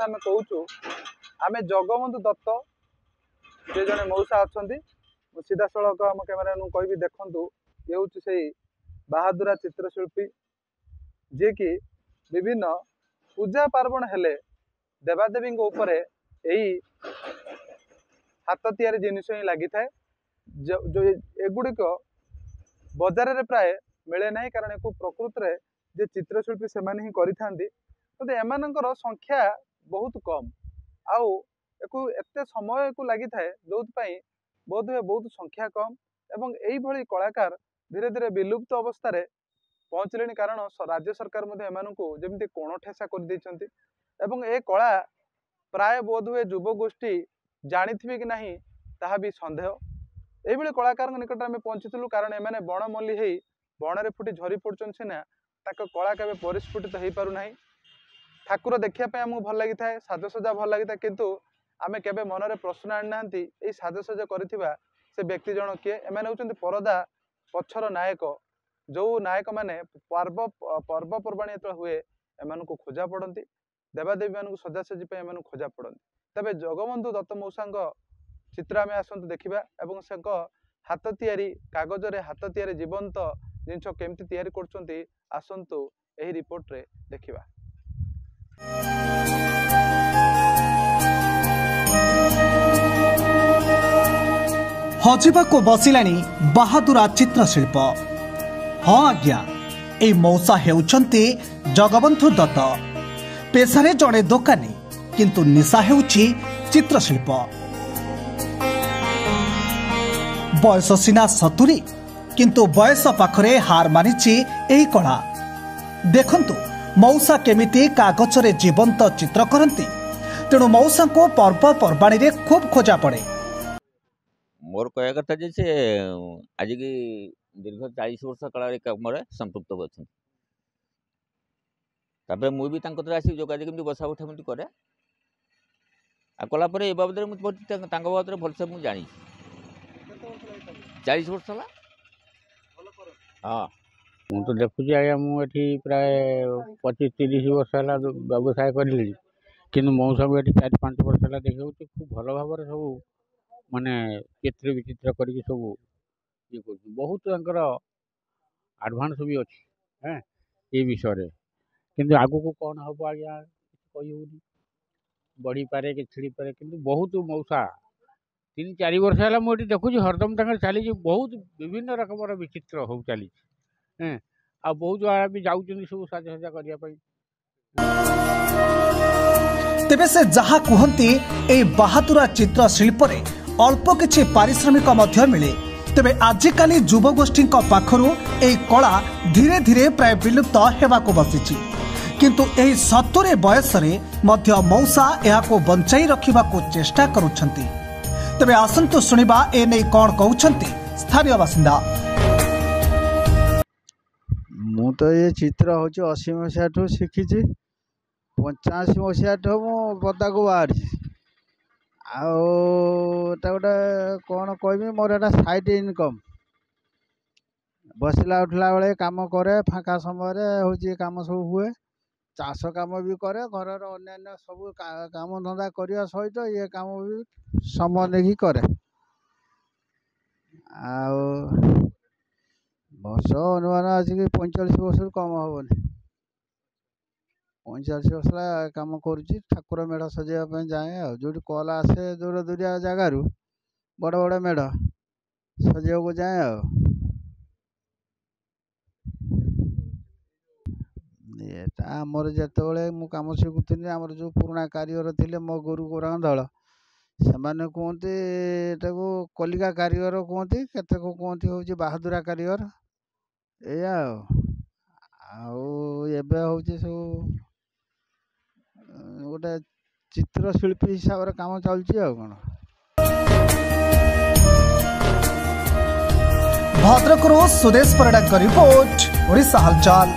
कथा आम कहूँ आम जगबंधु दत्त जे जड़े मौसा अच्छा सीधा सड़क आम कैमेरा कह देखु ये हूँ से बाहादुरा चित्रशिल्पी जी कि विभिन्न पूजा पार्वण हेले देवादेवी यही हाथ तैयारी जिनिस ही लगी थाए जो एगुड़िक बजार में प्राय मिले ना कारण एक प्रकृत में जे चित्रशिल्पी से ही करते एमानकर संख्या बहुत कम आउ एत समय को लगी थाए जो बोध हुए बहुत संख्या कम एवं यही कलाकार धीरे धीरे विलुप्त अवस्था पहुँचले कारण राज्य सरकार जमी कोण ठेसा कर ए कला प्राय बोध हुए युवगोष्ठी जानी कि ना ता भी संदेह यही कलाकार निकट में पहुंचीलु कारण एमाने बणमल्ली हो बण में फुटी झरी पड़ुन सीना कला के परिस्फुटित हो पारना ठाकुर देखापी आमको भल लगी था साजसजा भल लगी था किंतु आमे केबे मन में प्रश्न आना ये साजसजा कर व्यक्ति जन किए एम हूँ परदा पछर नायक जो नायक मैंने पर्वपर्वाणी जो हुए एम खोजा पड़ती देवादेवी मान सजासजी एम खोजा पड़ती तेज जगबंधु दत्त मौसा चित्र आम आसतु देखा और से हाथ तैयारी कागज रे हाथ तैयारी जीवंत जिनस केमती तैयारी करछंती आसतु यही रिपोर्ट रे देखिबा। हजिबाको बसिलानी बाहादुरा चित्रशिल्प। हाँ आज्ञा ए मौसा हेउछंती जगबंधु दत्त पेशारे जड़े दोकानी किंतु निशा हेउछि चित्रशिल्प। बयस सीना 70 किंतु बयस पाखरे हार मानिछि एही कला। देखंतु मौसा केमिति कागज रे जीवंत चित्र करंती तेणु मौसा को पर्वपर्वाणी रे खूब खोजा पड़े। मोर कह कथा जे आज की दीर्घ 40 वर्ष काल कम संपृक्त अच्छा तापर मुझे आसी जोगाजोग बसा उठा कै कलापर ए बाबद बाबद भलसे मुझे जानी 40 वर्ष है। हाँ मुझे तो देखुची आज्ञा मुझे प्राय 25-30 वर्ष है व्यवसाय करी कि मौसा को 4-5 वर्ष है देखा खूब भल भाव सब माने चित्र विचित्र करके सब ये बहुत एडवांस भी अच्छी है ये विषय किंतु आगु को कौन हम आज्ञा कही बढ़ी पारे कि छिड़ी पारे किंतु बहुत मौसा 3-4 वर्ष है मुझे देखुची हरदम तक चली बहुत विभिन्न रकम विचित्र हो चली आ बहुत आड़ा भी जाऊँ सब साजसजा करने तेबे से जहा कहती ए बाहादुरा चित्र शिल्प रे अल्प किछि पारिश्रमिक मध्य मिले तेबे आजिकाली युवगोष्ठी पाखरु ए कला धीरे धीरे प्राय विलुप्त हेबाको बसिछि किंतु एही 70 बयस रे मध्य मौसा एहाको बंचाई रखिबाको चेष्टा करुछंती। तेबे आसंतु सुनिबा ए नै कोन कहउछंती स्थानीय बासिंदा। मु तो ये चित्र हूँ 80 मसीहा ठू शिखी 85 मसीहा ठू मु पदा को बाहरी आटा गोटे कौन कहमी मोर एटा साइड इनकम बसला उठला बेले काम करे फाँका समय हूँ काम सब हुए चाष काम भी करे घर अन्य सब काम धंदा करने सहित ये काम भी समय नहीं करे वर्ष अनुमान आसिक 45 वर्ष कम हेनी 45 वर्ष कम करुच्ची ठाकुर मेढ़ सजाइवाई जाए जो कल आसे दूर दूरिया जगार बड़ बड़ मेढ़ सजाइवा जाए आमर जिते मु कम शिखुनी आमर जो पुराणा कारीगर थे मो गुरु गोरांग दल से कहते कलिका कारीगर कहते केते को कहते हूँ बाहादुरा कारीगर या हूँ सब गोटे चित्रशिल्पी हिसाब से काम चलती कौन। भद्रकरू सुदेश परिडा रिपोर्ट ओडिशा हालचाल।